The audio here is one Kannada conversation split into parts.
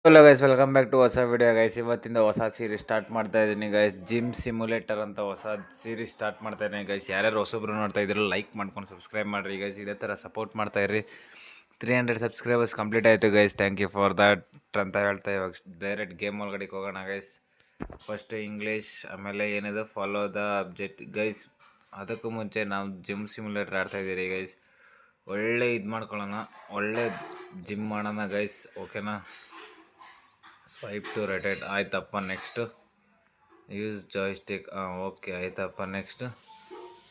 Hello guys, welcome back to ಹೊಸ ವಿಡಿಯೋ ಗೈಸ್. ಇವತ್ತಿಂದ ಹೊಸ ಸೀರೀಸ್ ಸ್ಟಾರ್ಟ್ ಮಾಡ್ತಾ ಇದ್ದೀನಿ ಗೈಸ್. ಜಿಮ್ ಸಿಮ್ಯುಲೇಟರ್ ಅಂತ ಹೊಸ ಸೀರೀಸ್ ಸ್ಟಾರ್ಟ್ ಮಾಡ್ತಾ ಇದ್ದೀನಿ ಗೈಸ್. ಯಾರ್ಯಾರು ಹೊಸಬ್ರು ನೋಡ್ತಾ ಇದ್ರು ಲೈಕ್ ಮಾಡ್ಕೊಂಡು ಸಬ್ಸ್ಕ್ರೈಬ್ ಮಾಡಿರಿ ಗೈಸ್. ಇದೇ ಥರ ಸಪೋರ್ಟ್ ಮಾಡ್ತಾ ಇರಿ. 300 ಸಬ್ಸ್ಕ್ರೈಬರ್ಸ್ ಕಂಪ್ಲೀಟ್ ಆಯಿತು guys. Thank you for that ಅಂತ ಹೇಳ್ತಾ ಇವಾಗ ಡೈರೆಕ್ಟ್ ಗೇಮ್ ಒಳಗಡೆ ಹೋಗೋಣ ಗೈಸ್. ಫಸ್ಟ್ ಇಂಗ್ಲೀಷ್, ಆಮೇಲೆ ಏನಿದೆ ಫಾಲೋ ದ ಅಬ್ಜೆಕ್ಟ್ ಗೈಸ್. ಅದಕ್ಕೂ ಮುಂಚೆ ನಾವು ಜಿಮ್ ಸಿಮ್ಯುಲೇಟರ್ ಆಡ್ತಾಯಿದ್ದೀರಿ ಗೈಸ್. ಒಳ್ಳೆ ಇದು ಮಾಡ್ಕೊಳ್ಳೋಣ, ಒಳ್ಳೆ ಜಿಮ್ ಮಾಡೋಣ ಗೈಸ್. ಓಕೆನಾ? ಸ್ವೈಪ್ ಟು ರೊಟೇಟ್ ಆಯ್ತಪ್ಪ. Next use joystick. ಓಕೆ ಆಯ್ತಪ್ಪ. Next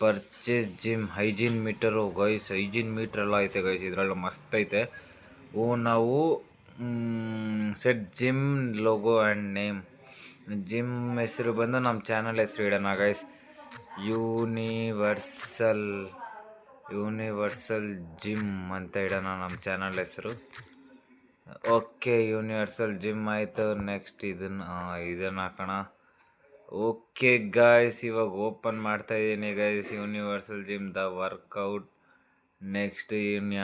purchase gym hygiene meter guys. Hygiene ಮೀಟ್ರೆಲ್ಲ ಐತೆ ಗೈಸ್, ಇದರಲ್ಲಿ ಮಸ್ತ್ ಐತೆ. ನಾವು set gym logo and name. Gym ಹೆಸರು ಬಂದು ನಮ್ಮ ಚಾನಲ್ ಹೆಸರು ಇಡೋಣ ಗೈಸ್. ಯೂನಿವರ್ಸಲ್ ಜಿಮ್ ಅಂತ ಇಡೋಣ ನಮ್ಮ ಚಾನಲ್ ಹೆಸರು. ಓಕೆ, ಯೂನಿವರ್ಸಲ್ ಜಿಮ್ ಆಯಿತು. ನೆಕ್ಸ್ಟ್ ಇದನ್ನು ಹಾಕೋಣ. ಓಕೆ ಗಾಯ್ಸ್, ಇವಾಗ ಓಪನ್ ಮಾಡ್ತಾ ಇದ್ದೀನಿ guys. Universal gym the workout. Next ಇವನು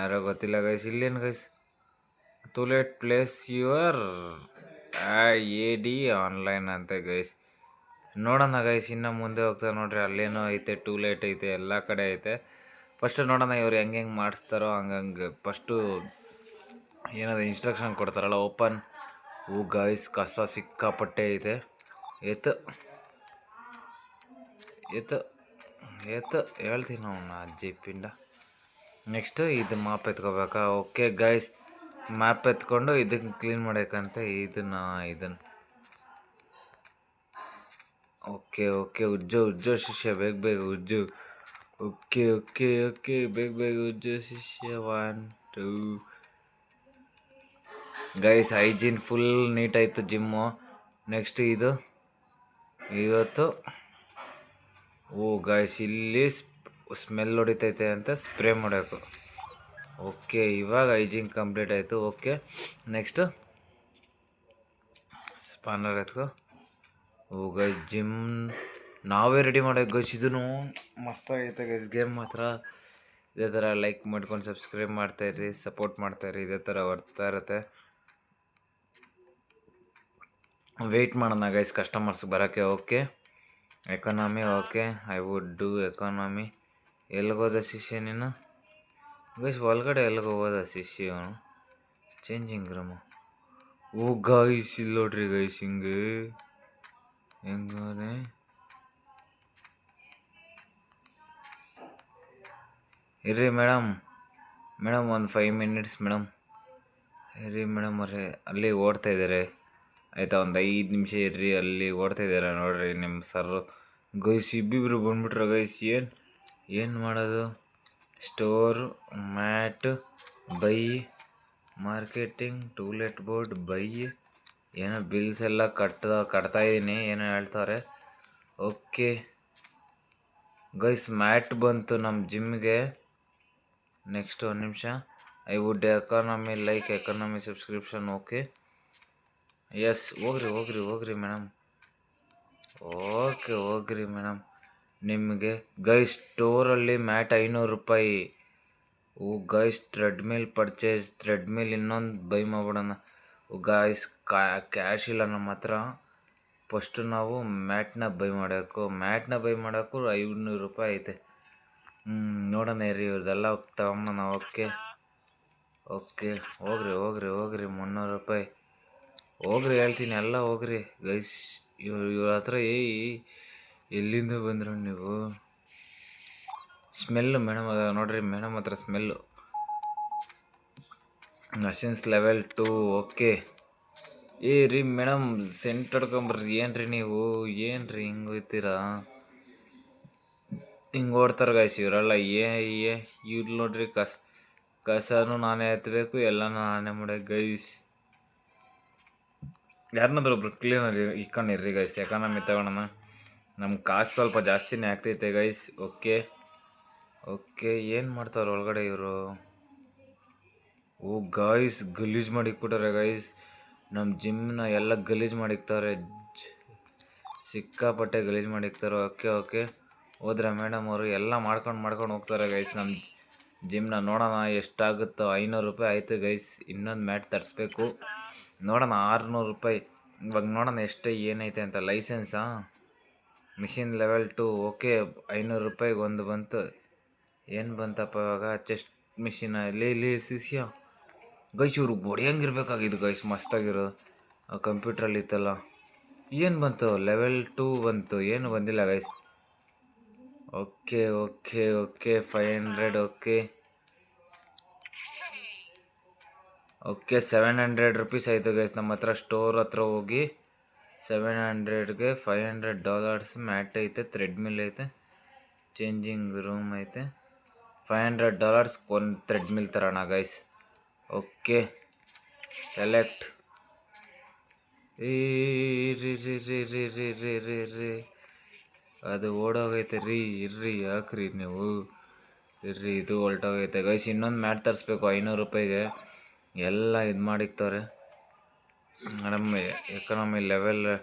ಯಾರೋ ಗೊತ್ತಿಲ್ಲ ಗೈಸ್. ಇಲ್ಲೇನು guys, to let place your AD online ಅಂತ ಗೈಸ್. ನೋಡೋಣ ಗೈಸ್, ಇನ್ನು ಮುಂದೆ ಹೋಗ್ತಾ ನೋಡ್ರಿ. ಅಲ್ಲೇನೋ ಐತೆ, ಟೂ ಲೇಟ್ ಐತೆ, ಎಲ್ಲ ಕಡೆ ಐತೆ. ಫಸ್ಟು ನೋಡೋಣ ಇವ್ರು ಹೆಂಗೆ ಮಾಡಿಸ್ತಾರೋ ಹಂಗಂಗೆ. ಫಸ್ಟು ಏನಾದ್ರು ಇನ್ಸ್ಟ್ರಕ್ಷನ್ ಕೊಡ್ತಾರಲ್ಲ. ಓಪನ್. ಗೈಸ್, ಕಸ ಸಿಕ್ಕಾಪಟ್ಟೆ ಐತೆ. ಎತ್ತು ಹೇಳ್ತೀನಿ ಅವನ್ನ ಅಜ್ಜಿ ಪಿಂಡ. ನೆಕ್ಸ್ಟು ಇದು ಮಾಪ್ ಎತ್ಕೋಬೇಕಾ? ಓಕೆ ಗೈಸ್, ಮ್ಯಾಪ್ ಎತ್ಕೊಂಡು ಇದನ್ನು ಕ್ಲೀನ್ ಮಾಡೋಕ್ಕಂತ ಇದನ್ನು ಓಕೆ ಉಜ್ಜು ಶಿಷ್ಯ, ಬೇಗ ಉಜ್ಜು. ಓಕೆ ಬೇಗ ಉಜ್ಜು ಶಿಷ್ಯ. 1 2 ಗೈಸ್, ಹೈಜೀನ್ ಫುಲ್ ನೀಟ್ ಆಯಿತು ಜಿಮ್ಮು. ನೆಕ್ಸ್ಟ್ ಇವತ್ತು ಗೈಸ್, ಇಲ್ಲಿ ಸ್ಮೆಲ್ ಹೊಡಿತೈತೆ ಅಂತ ಸ್ಪ್ರೇ ಮಾಡಬೇಕು. ಓಕೆ, ಇವಾಗ ಹೈಜೀನ್ ಕಂಪ್ಲೀಟ್ ಆಯಿತು. ಓಕೆ, ನೆಕ್ಸ್ಟು ಸ್ಪಾನರ್ ಎತ್ಕೋ. ಗೈಸ್, ಜಿಮ್ ನಾವೇ ರೆಡಿ ಮಾಡೋದು ಗೈಸ್. ಇದೂ ಮಸ್ತಾಗೈತೆ ಗೈಸ್ ಗೇಮ್ ಮಾತ್ರ. ಇದೇ ಥರ ಲೈಕ್ ಮಾಡ್ಕೊಂಡು ಸಬ್ಸ್ಕ್ರೈಬ್ ಮಾಡ್ತಾಯಿರಿ, ಸಪೋರ್ಟ್ ಮಾಡ್ತಾಯಿರಿ. ಇದೇ ಥರ ಬರ್ತಾ ಇರುತ್ತೆ. ವೆಯ್ಟ್ ಮಾಡೋಣ ಗೈಸ್ ಕಸ್ಟಮರ್ಸ್ ಬರೋಕ್ಕೆ. Okay, economy. Okay, I would do economy. ಎಲ್ಲಿಗೋದ ಶಿಷ್ಯ ನೀನು ಗೈಸ್? ಒಳಗಡೆ ಎಲ್ಲಿಗೋದ ಶಿಷ್ಯ ಅವನು? Changing room. ಗೈಸ್, ಇಲ್ಲಿ ನೋಡ್ರಿ ಗೈಸ್, ಹೆಂಗನೆ ಇರ್ರಿ ಮೇಡಮ್ ಒಂದು 5 ಮಿನಿಟ್ಸ್ ಮೇಡಮ್. ಇರ್ರಿ ಮೇಡಮ್ ಅವ್ರೆ, ಅಲ್ಲಿ ಓಡ್ತಾ ಇದ್ದಾರೆ. ಆಯಿತಾ, ಒಂದು 5 ನಿಮಿಷ ಇರ್ರಿ. ಅಲ್ಲಿ ಓಡ್ತಾ ಇದ್ದಾರೆ ನೋಡ್ರಿ ನಿಮ್ಮ ಸರ್ರು. ಗೈಸ್, ಇಬ್ಬಿಬ್ರು ಬಂದ್ಬಿಟ್ರೆ ಗೈಸ್. ಏನು ಮಾಡೋದು? Store, mat, by, marketing, to let board, by. ಏನೋ ಬಿಲ್ಸ್ ಎಲ್ಲ ಕಟ್ತಾಯಿದ್ದೀನಿ, ಏನೋ ಹೇಳ್ತಾರೆ. ಓಕೆ ಗೈಸ್, ಮ್ಯಾಟ್ ಬಂತು ನಮ್ಮ ಜಿಮ್ಗೆ. ನೆಕ್ಸ್ಟ್ 1 ನಿಮಿಷ. I would economy like economy subscription. Okay, yes. ಹೋಗ್ರಿ ಮೇಡಮ್. ಓಕೆ, ಹೋಗ್ರಿ ಮೇಡಮ್. ನಿಮಗೆ ಗೈಸ್ ಸ್ಟೋರಲ್ಲಿ ಮ್ಯಾಟ್ 500 ರೂಪಾಯಿ. Guys, treadmill purchase. ಟ್ರೆಡ್ಮಿಲ್ ಇನ್ನೊಂದು ಬೈ ಮಾಡ್ಬಿಡೋಣ. ಗೈಸ್, ಕ್ಯಾಶ್ ಇಲ್ಲ ನಮ್ಮ ಹತ್ರ. ಫಸ್ಟು ನಾವು ಮ್ಯಾಟ್ನ ಬೈ ಮಾಡೋಕ್ಕೂ 500 ರೂಪಾಯಿ ಐತೆ. ನೋಡೋಣ ಇರ್ರಿ, ಇವ್ರದ್ದೆಲ್ಲ ತಗೊಂಬೋಣ. ಓಕೆ ಹೋಗ್ರಿ 300 ರೂಪಾಯಿ. ಹೋಗ್ರಿ ಹೇಳ್ತೀನಿ, ಎಲ್ಲ ಹೋಗ್ರಿ ಗೈಸ್. ಇವ್ರ ಹತ್ರ ಎಲ್ಲಿಂದ ಬಂದರು ನೀವು? ಸ್ಮೆಲ್ಲು ಮೇಡಮ್ ಅದ ನೋಡ್ರಿ. ಮೇಡಮ್ ಹತ್ರ ಸ್ಮೆಲ್ಲು. Machines level 2. ಓಕೆ, ರೀ ಮೇಡಮ್, ಸೆಂಟ್ ಹೊಡ್ಕೊಂಬರ್ರಿ. ಏನ್ರಿ ನೀವು? ಏನ್ರಿ ಹಿಂಗೆ ಹೋಗ್ತೀರಾ? ಹಿಂಗೆ ಓಡ್ತಾರೆ ಗೈಸ್ ಇವರೆಲ್ಲ. ಇವ್ರು ನೋಡ್ರಿ, ಕಸನೂ ನಾನೇ ಎತ್ತಬೇಕು, ಎಲ್ಲನೂ ನಾನೇ ಮಾಡೋದು ಗೈಸ್. ಯಾರನ್ನಾದ್ರೂ ಒಬ್ರು ಕ್ಲೀನರ್ ಇಕ್ಕೊಂಡಿರ್ರಿ ಗೈಸ್. ಎಕಾನಮಿ ತಗೊಳ್ಳೋಣ. ನಮ್ಮ ಕಾಸು ಸ್ವಲ್ಪ ಜಾಸ್ತಿನೇ ಆಗ್ತೈತೆ ಗೈಸ್. ಓಕೆ ಏನು ಮಾಡ್ತಾರೆ ಒಳಗಡೆ ಇವರು? ಗೈಸ್, ಗಲೀಜು ಮಾಡಿಕ್ಬಿಟ್ಟಾರೆ ಗೈಸ್. ನಮ್ಮ ಜಿಮ್ನ ಎಲ್ಲ ಗಲೀಜು ಮಾಡಿಕ್ತಾರೆ. ಸಿಕ್ಕಾಪಟ್ಟೆ ಗಲೀಜು ಮಾಡಿಕ್ತಾರೆ. ಓಕೆ ಹೋದ್ರ ಮೇಡಮ್ ಅವರು ಎಲ್ಲ ಮಾಡ್ಕೊಂಡು ಹೋಗ್ತಾರೆ ಗೈಸ್. ಜಿಮ್ನ ನೋಡೋಣ ಎಷ್ಟಾಗುತ್ತೋ. 500 ರೂಪಾಯಿ ಆಯಿತು ಗೈಸ್. ಇನ್ನೊಂದು ಮ್ಯಾಟ್ ತರಿಸ್ಬೇಕು. ನೋಡೋಣ 600 ರೂಪಾಯಿ. ಇವಾಗ ನೋಡೋಣ ಎಷ್ಟು ಏನೈತೆ ಅಂತ. ಲೈಸೆನ್ಸಾ ಮಿಷಿನ್ ಲೆವೆಲ್ 2 ಓಕೆ. 500 ರೂಪಾಯಿಗೆ ಒಂದು ಬಂತು. ಏನು ಬಂತಪ್ಪ ಇವಾಗ? ಚೆಸ್ಟ್ ಮಿಷಿನ ಇಲ್ಲಿ ಸಿಸಿಯ ಗೈಸ್. ಇವ್ರು ಹೊಡಿಯಂಗಿರ್ಬೇಕಾಗಿದ್ದು ಗೈಸ್, ಮಸ್ತಾಗಿರೋ ಕಂಪ್ಯೂಟ್ರಲ್ಲಿ ಇತ್ತಲ್ಲ. ಏನು ಬಂತು? ಲೆವೆಲ್ 2 ಬಂತು, ಏನು ಬಂದಿಲ್ಲ ಗೈಸ್. ಓಕೆ 500. ಓಕೆ 700 ರೂಪೀಸ್ ಆಯಿತು ಗೈಸ್. ನಮ್ಮ ಹತ್ರ ಸ್ಟೋರ್ ಹತ್ರ ಹೋಗಿ 700ಗೆ $500 ಮ್ಯಾಟ್ ಐತೆ, ಥ್ರೆಡ್ಮಿಲ್ ಐತೆ, ಚೇಂಜಿಂಗ್ ರೂಮ್ ಐತೆ. $500 ಒಂದು ಥ್ರೆಡ್ಮಿಲ್ ತರೋಣ ಗೈಸ್. Okay select. ರೀ ಅದು ಓಡೋಗೈತೆ ರೀ. ಇರ್ರಿ ಯಾಕ್ರಿ ನೀವು ಇರ್ರಿ, ಇದು ಹೊಲ್ಟೋಗೈತೆ ಗೈಸ್. ಇನ್ನೊಂದು ಮ್ಯಾಟ್ ತರಿಸ್ಬೇಕು 500 ರೂಪಾಯಿಗೆ. ಎಲ್ಲ ಇದು ಮಾಡಿಕ್ತವ್ರೆ ನಮ್ಮ ಎಕನಾಮಿ.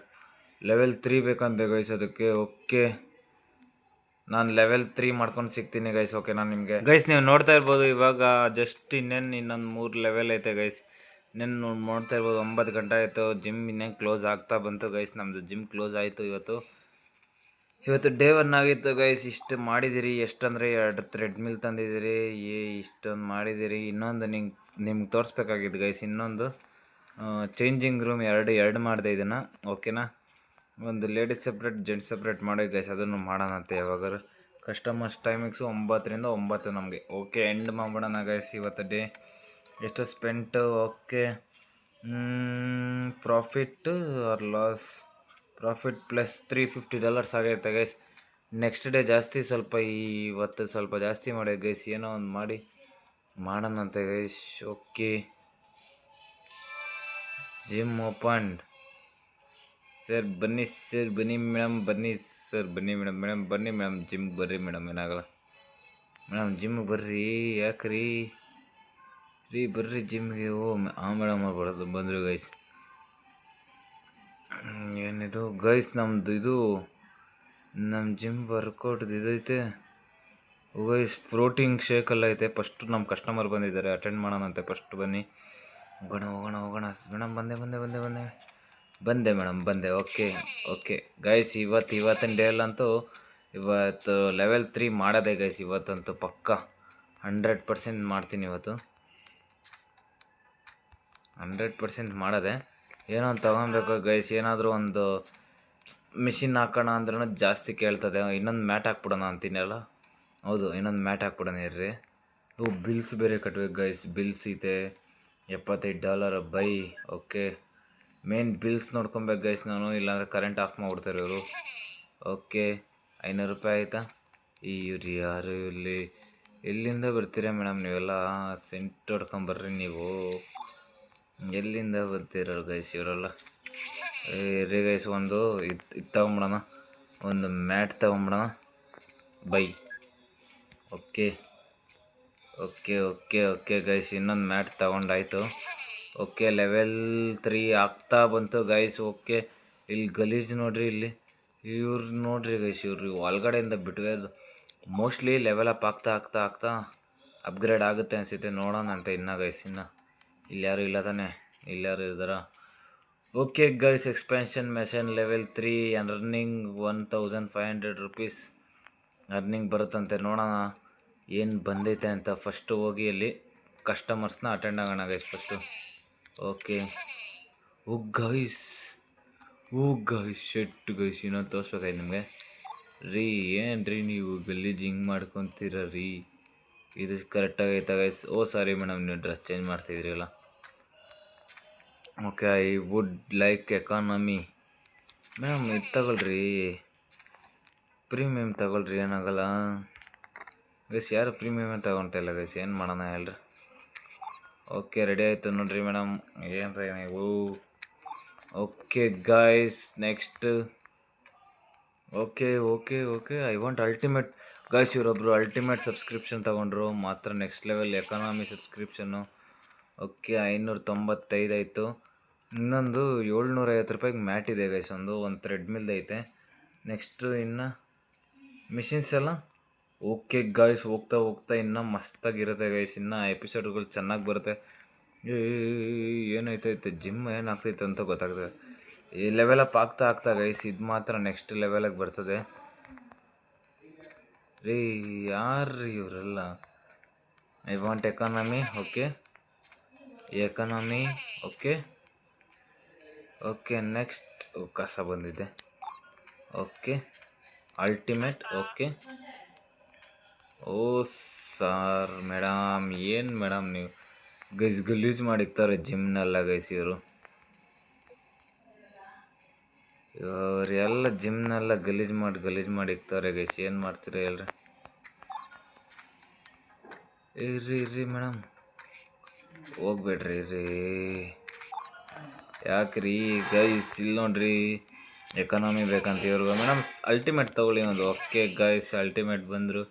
ಲೆವೆಲ್ 3 ಬೇಕಂತೆ ಗೈಸ್ ಅದಕ್ಕೆ. ಓಕೆ ನಾನು ಲೆವೆಲ್ 3 ಮಾಡ್ಕೊಂಡು ಸಿಗ್ತೀನಿ ಗೈಸ್. ಓಕೆ ನಾನು ನಿಮಗೆ ಗೈಸ್ ನೀವು ನೋಡ್ತಾ ಇರ್ಬೋದು ಇವಾಗ ಜಸ್ಟ್ ಇನ್ನೊಂದು 3 ಲೆವೆಲ್ ಐತೆ ಗೈಸ್. ಇನ್ನೇನು ನೋಡ್ತಾ ಇರ್ಬೋದು 9 ಗಂಟೆ ಆಯಿತು. ಜಿಮ್ ಇನ್ನೇನು ಕ್ಲೋಸ್ ಆಗ್ತಾ ಬಂತು ಗೈಸ್. ನಮ್ಮದು ಜಿಮ್ ಕ್ಲೋಸ್ ಆಯಿತು ಇವತ್ತು ಡೇ 1 ಆಗಿತ್ತು ಗೈಸ್. ಇಷ್ಟು ಮಾಡಿದ್ದೀರಿ. ಎಷ್ಟಂದರೆ 2 ಥ್ರೆಡ್ಮಿಲ್ ತಂದಿದ್ದೀರಿ. ಇಷ್ಟೊಂದು ಮಾಡಿದ್ದೀರಿ. ಇನ್ನೊಂದು ನಿಮ್ಗೆ ತೋರಿಸ್ಬೇಕಾಗಿದ್ದು ಗೈಸ್. ಇನ್ನೊಂದು ಚೇಂಜಿಂಗ್ ರೂಮ್ ಎರಡು ಮಾಡಿದೆ ಇದನ್ನು. ಓಕೆನಾ? ಒಂದು ಲೇಡೀಸ್ ಸಪ್ರೇಟ್, ಜೆಂಟ್ಸ್ ಸಪ್ರೇಟ್ ಮಾಡಿ ಗೈಸ್. ಅದನ್ನು ಮಾಡೋಣಂತೆ ಯಾವಾಗಾರು. ಕಸ್ಟಮರ್ಸ್ ಟೈಮಿಂಗ್ಸು 9ರಿಂದ 9 ನಮಗೆ. ಓಕೆ ಎಂಡ್ ಮಾಡೋಣ ಗೈಸ್ ಇವತ್ತು ಡೇ. ಎಷ್ಟು spent? Okay profit or loss? Profit plus $350 ಆಗೈತೆ ಗೈಸ್. ನೆಕ್ಸ್ಟ್ ಡೇ ಜಾಸ್ತಿ ಸ್ವಲ್ಪ, ಇವತ್ತು ಸ್ವಲ್ಪ ಜಾಸ್ತಿ ಮಾಡಿ ಗೈಸ್. ಏನೋ ಒಂದು ಮಾಡೋಣಂತೆ guys. Okay gym opened. Sir ಬನ್ನಿ ಮೇಡಮ್, ಬನ್ನಿ ಸರ್, ಬನ್ನಿ ಮೇಡಮ್ ಬನ್ನಿ ಮೇಡಮ್ ಜಿಮ್ಗೆ ಬರ್ರಿ ಮೇಡಮ್. ಏನಾಗಲ್ಲ ಮೇಡಮ್ ಜಿಮ್ಗೆ ಬರ್ರಿ. ಯಾಕ್ರಿ ಬರ್ರಿ ಜಿಮ್ಗೆ. ಮೇಡಮ್ ಬರೋದು ಬಂದರು ಗೈಸ್. ಏನಿದು ಗೈಸ್? ನಮ್ಮದು ನಮ್ಮ ಜಿಮ್ ವರ್ಕೌಟ್ದು ಇದೈತೆ ಗೈಸ್. ಪ್ರೋಟೀನ್ ಶೇಕಲ್ಲ ಐತೆ. ಫಸ್ಟು ನಮ್ಮ ಕಸ್ಟಮರ್ ಬಂದಿದ್ದಾರೆ, ಅಟೆಂಡ್ ಮಾಡೋಣಂತೆ. ಫಸ್ಟ್ ಬನ್ನಿ ಹೋಗೋಣ. ಮೇಡಮ್ ಬಂದೆ ಮೇಡಮ್ ಬಂದೆ. ಓಕೆ ಗೈಸ್ ಇವತ್ತಿನ ಡೇಲಂತೂ ಇವತ್ತು ಲೆವೆಲ್ 3 ಮಾಡೋದೇ ಗೈಸ್. ಇವತ್ತಂತೂ ಪಕ್ಕ 100% ಮಾಡ್ತೀನಿ ಇವತ್ತು. 100% ಮಾಡೋದೆ. ಏನೋ ಒಂದು ತೊಗೊಬೇಕು ಗೈಸ್. ಏನಾದರೂ ಒಂದು ಮಿಷಿನ್ ಹಾಕೋಣ ಅಂದ್ರೂ ಜಾಸ್ತಿ ಕೇಳ್ತದೆ. ಇನ್ನೊಂದು ಮ್ಯಾಟ್ ಹಾಕ್ಬಿಡೋಣ ಅಂತೀನಲ್ಲ. ಹೌದು, ಇನ್ನೊಂದು ಮ್ಯಾಟ್ ಹಾಕ್ಬಿಡೋಣ ಇರ್ರಿ. ಬಿಲ್ಸ್ ಬೇರೆ ಕಟ್ಬೇಕು ಗೈಸ್. ಬಿಲ್ಸ್ ಐತೆ $75 ಬೈ. ಓಕೆ ಮೇನ್ ಬಿಲ್ಸ್ ನೋಡ್ಕೊಬೇಕು ಗೈಸ್ ನಾನು, ಇಲ್ಲಾಂದರೆ ಕರೆಂಟ್ ಆಫ್ ಮಾಡಿಬಿಡ್ತಾರೆ ಇವರು. ಓಕೆ 500 ರೂಪಾಯಿ ಆಯಿತಾ? ಇವ್ರು ಯಾರು ಎಲ್ಲಿಂದ ಬರ್ತೀರಾ ಮೇಡಮ್ ನೀವೆಲ್ಲ? ಸೆಂಟ್ ಹೊಡ್ಕೊಂಬರ್ರಿ ನೀವು. ಎಲ್ಲಿಂದ ಬರ್ತೀರ ಗೈಸ್ ಇವರೆಲ್ಲ? ರೀ ಗೈಸ್ ಒಂದು ಇದು ತೊಗೊಂಬಿಡೋಣ, ಒಂದು ಮ್ಯಾಟ್ ತೊಗೊಂಬಿಡೋಣ ಬೈ. ಓಕೆ ಗೈಸ್ ಇನ್ನೊಂದು ಮ್ಯಾಟ್ ತೊಗೊಂಡಾಯ್ತು. ಓಕೆ ಲೆವೆಲ್ 3 ಆಗ್ತಾ ಬಂತು ಗೈಸ್. ಓಕೆ ಇಲ್ಲಿ ಗಲೀಜು ನೋಡ್ರಿ. ಇವ್ರು ನೋಡ್ರಿ ಗೈಸ್, ಇವ್ರು ಒಳಗಡೆಯಿಂದ ಬಿಟ್ವೇದು. ಮೋಸ್ಟ್ಲಿ ಲೆವೆಲ್ ಅಪ್ ಆಗ್ತಾ ಅಪ್ಗ್ರೇಡ್ ಆಗುತ್ತೆ ಅನಿಸುತ್ತೆ. ನೋಡೋಣ ಅಂತ ಇನ್ನು ಗೈಸ್. ಇಲ್ಲಿ ಯಾರು ಇಲ್ಲ ತಾನೆ? ಇಲ್ಲಾರು ಇದ್ದಾರ? Okay guys expansion mission level 3 earning $1500 earning ಬರುತ್ತಂತೆ. ನೋಡೋಣ ಏನು ಬಂದೈತೆ ಅಂತ. ಫಸ್ಟು ಹೋಗಿ ಅಲ್ಲಿ ಕಸ್ಟಮರ್ಸ್ನ ಅಟೆಂಡ್ ಆಗೋಣ guys first. Okay oh guys shit guys ಇನ್ನೊಂದು ತೋರಿಸ್ಬೇಕಾಯ್ತು ನಿಮಗೆ ರೀ. ಏನು ರೀ ನೀವು ಗಲೀಜು ಹಿಂಗೆ ಮಾಡ್ಕೊತೀರ ರೀ? ಇದು ಕರೆಕ್ಟಾಗೈತಾ ಗೈಸ್? ಸಾರಿ ಮೇಡಮ್, ನೀವು ಡ್ರೆಸ್ ಚೇಂಜ್ ಮಾಡ್ತಿದ್ದೀರಲ್ಲ. Okay I would like economy. Madam ಇದು ತಗೊಳ್ರಿ, ಪ್ರೀಮಿಯಮ್ ತಗೊಳ್ರಿ, ಏನಾಗಲ್ಲ ಗೈಸ್. ಯಾರು ಪ್ರೀಮಿಯಮ್ ತಗೊಳ್ತಾಯಿಲ್ಲ ಗೈಸ್, ಏನು ಮಾಡೋಣ ಹೇಳ್ರಿ. ಓಕೆ ರೆಡಿ ಆಯಿತು ನೋಡ್ರಿ ಮೇಡಮ್. ಏನು ರೀ ನೀವು? Okay guys next. Okay I want ultimate guys. ಇವರೊಬ್ಬರು ಅಲ್ಟಿಮೇಟ್ ಸಬ್ಸ್ಕ್ರಿಪ್ಷನ್ ತೊಗೊಂಡ್ರು ಮಾತ್ರ. ನೆಕ್ಸ್ಟ್ ಲೆವೆಲ್ ಎಕಾನಮಿ ಸಬ್ಸ್ಕ್ರಿಪ್ಷನ್ನು. ಓಕೆ 595 ಆಯಿತು. ಇನ್ನೊಂದು $750 ಮ್ಯಾಟ್ ಇದೆ ಗೈಸ್. ಒಂದು ಥ್ರೆಡ್ಮಿಲ್ ಐತೆ. ನೆಕ್ಸ್ಟು ಇನ್ನು ಮಿಷಿನ್ಸ್ ಎಲ್ಲ ಓಕೆ ಗಾಯ್ಸ್, ಹೋಗ್ತಾ ಹೋಗ್ತಾ ಇನ್ನೂ ಮಸ್ತಾಗಿರುತ್ತೆ ಗೈಸ್, ಇನ್ನೂ ಎಪಿಸೋಡ್ಗಳು ಚೆನ್ನಾಗಿ ಬರುತ್ತೆ. ಏ ಏನಾಯ್ತೈತೆ ಜಿಮ್ ಏನಾಗ್ತೈತೆ ಅಂತ ಗೊತ್ತಾಗ್ತದೆ. ಈ ಲೆವೆಲ್ ಅಪ್ ಆಗ್ತಾ ಆಗ್ತಾ ಗೈಸ್ ಇದು ಮಾತ್ರ ನೆಕ್ಸ್ಟ್ ಲೆವೆಲಿಗೆ ಬರ್ತದೆ ರೀ. ಯಾರು ಇವರೆಲ್ಲ? I want economy. Okay, economy. Okay okay, next ಕಸ ಬಂದಿದೆ. Okay, ultimate. ಓಕೆ. ಓ ಸಾರ್ ಮೇಡಮ್, ಏನು ಮೇಡಮ್ ನೀವು ಗಲೀಜು ಮಾಡಿಕ್ತಾರೆ ಜಿಮ್ನೆಲ್ಲ ಗೈಸ್. ಇವರೆಲ್ಲ ಜಿಮ್ನೆಲ್ಲ ಗಲೀಜು ಮಾಡಿ ಇಕ್ತಾರೆ ಗೈಸ್. ಏನು ಮಾಡ್ತೀರ ಹೇಳ್ರಿ? ಇರ್ರಿ ಮೇಡಮ್, ಹೋಗ್ಬೇಡ್ರಿ ರೀ. ಯಾಕ್ರಿ ಗೈಸ್? ಇಲ್ಲಿ ನೋಡ್ರಿ, ಎಕಾನಮಿ ಬೇಕಂತ ಇವ್ರಿಗೆ. ಮೇಡಮ್ ಅಲ್ಟಿಮೇಟ್ ತೊಗೊಳ್ಳಿ ಒಂದು. ಓಕೆ ಗೈಸ್, ಅಲ್ಟಿಮೇಟ್ ಬಂದರು.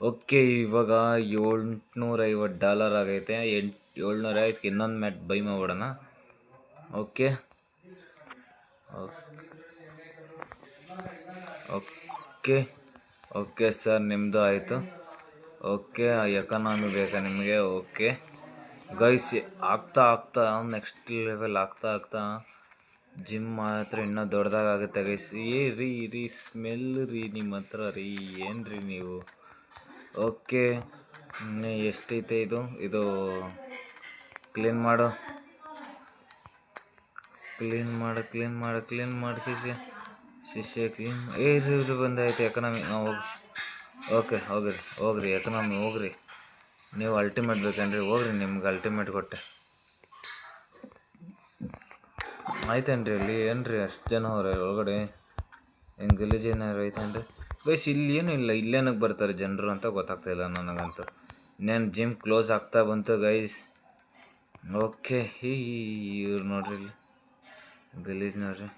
ಓಕೆ, ಇವಾಗ $750 ಆಗೈತೆ. 750 ಇನ್ನೊಂದು ಮ್ಯಾಟ್ ಬೈ ಮಾಡ್ಬಿಡೋಣ. ಓಕೆ ಓಕೆ ಓಕೆ ಸರ್, ನಿಮ್ಮದು ಆಯಿತು. ಓಕೆ, ಎಕಾನಮಿ ಬೇಕಾ ನಿಮಗೆ? ಓಕೆ ಗೈಸ್, ಆಗ್ತಾ ನೆಕ್ಸ್ಟ್ ಲೆವೆಲ್ ಆಗ್ತಾ ಜಿಮ್ ಮಾತ್ರ ಇನ್ನೂ ದೊಡ್ಡದಾಗುತ್ತೆ ಗೈಸ್. ರೀ ಸ್ಮೆಲ್ ರೀ ನಿಮ್ಮ ಹತ್ರ ರೀ, ಏನು ರೀ ನೀವು? ಓಕೆ, ಎಷ್ಟೈತೆ ಇದು ಕ್ಲೀನ್ ಮಾಡು ಶಿಷ್ಯ ಕ್ಲೀನ್. ಇವ್ರು ಬಂದಾಯ್ತು ಎಕನಾಮಿ. ಓಕೆ, ಹೋಗ್ರಿ ಎಕನಾಮಿ ಹೋಗ್ರಿ. ನೀವು ಅಲ್ಟಿಮೇಟ್ ಬೇಕೇನ್ರಿ? ಹೋಗ್ರಿ, ನಿಮ್ಗೆ ಅಲ್ಟಿಮೇಟ್ ಕೊಟ್ಟೆ. ಆಯ್ತೇನ್ರಿ? ಅಲ್ಲಿ ಏನ್ರಿ ಅಷ್ಟು ಜನ ಅವ್ರೆ ಒಳಗಡೆ? ಹೆಂಗೆ ಗಲೀಜು ಏನಾರು ಐತೇನ್ರಿ ಗೈಸ್? ಇಲ್ಲಿ ಏನೂ ಇಲ್ಲ, ಇಲ್ಲೇನಕ್ಕೆ ಬರ್ತಾರೆ ಜನರು ಅಂತ ಗೊತ್ತಾಗ್ತಾಯಿಲ್ಲ ನನಗಂತೂ. ಇನ್ನೇನು ಜಿಮ್ ಕ್ಲೋಸ್ ಆಗ್ತಾ ಬಂತು ಗೈಸ್. ಓಕೆ, ಇವ್ರು ನೋಡ್ರಿ ಇಲ್ಲಿ ಗಲೀಜು ನೋಡ್ರಿ.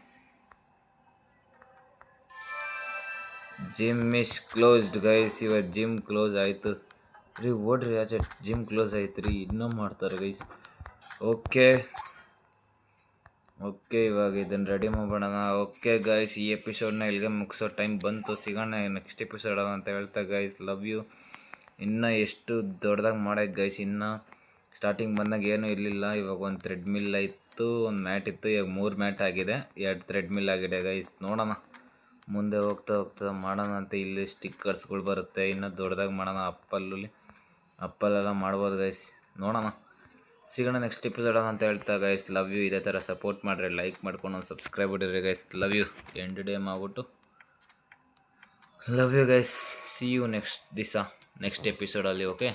Gym is closed guys. ಇವಾಗ ಜಿಮ್ ಕ್ಲೋಸ್ ಆಯಿತು ರೀ. ಓಡ್ರಿ ಆಚೆ, ಜಿಮ್ ಕ್ಲೋಸ್ ಆಯ್ತು ರೀ. ಇನ್ನೂ ಮಾಡ್ತಾರೆ ಗೈಸ್. ಓಕೆ, ಇವಾಗ ಇದನ್ನು ರೆಡಿ ಮಾಡ್ಬಿಡೋಣ. ಓಕೆ ಗೈಸ್, ಈ ಎಪಿಸೋಡ್ನ ಇಲ್ಲಿಗೆ ಮುಗಿಸೋ ಟೈಮ್ ಬಂತು. ಸಿಗೋಣ ನೆಕ್ಸ್ಟ್ ಎಪಿಸೋಡ್ ಅಂತ ಹೇಳ್ತಾ ಗೈಸ್, ಲವ್ ಯು. ಇನ್ನೂ ಎಷ್ಟು ದೊಡ್ಡದಾಗಿ ಮಾಡೈತೆ ಗೈಸ್. ಇನ್ನೂ ಸ್ಟಾರ್ಟಿಂಗ್ ಬಂದಾಗ ಏನೂ ಇರಲಿಲ್ಲ. ಇವಾಗ ಒಂದು ಥ್ರೆಡ್ ಮಿಲ್ ಇತ್ತು, ಒಂದು ಮ್ಯಾಟ್ ಇತ್ತು. ಇವಾಗ 3 ಮ್ಯಾಟ್ ಆಗಿದೆ, 2 ಥ್ರೆಡ್ ಮಿಲ್ ಆಗಿದೆ ಗೈಸ್. ನೋಡೋಣ ಮುಂದೆ ಹೋಗ್ತಾ ಮಾಡೋಣ ಅಂತ. ಇಲ್ಲಿ ಸ್ಟಿಕ್ಕರ್ಸ್ಗಳು ಬರುತ್ತೆ, ಇನ್ನೂ ದೊಡ್ಡದಾಗಿ ಮಾಡೋಣ. ಅಪ್ಪಲ್ಲೆಲ್ಲ ಮಾಡ್ಬೋದು ಗೈಸ್. ನೋಡೋಣ, ಸಿಗೋಣ ನೆಕ್ಸ್ಟ್ ಎಪಿಸೋಡ್ ಅಂತ ಹೇಳ್ತಾ ಗೈಸ್, ಲವ್ ಯು. ಇದೇ ಥರ ಸಪೋರ್ಟ್ ಮಾಡಿರಿ, ಲೈಕ್ ಮಾಡ್ಕೊಂಡು ಒಂದು ಸಬ್ಸ್ಕ್ರೈಬ್ ಮಾಡಿರಿ guys. Love you. End day ಮಾಡ್ಬಿಟ್ಟು love you guys. See you next ಎಪಿಸೋಡಲ್ಲಿ. ಓಕೆ.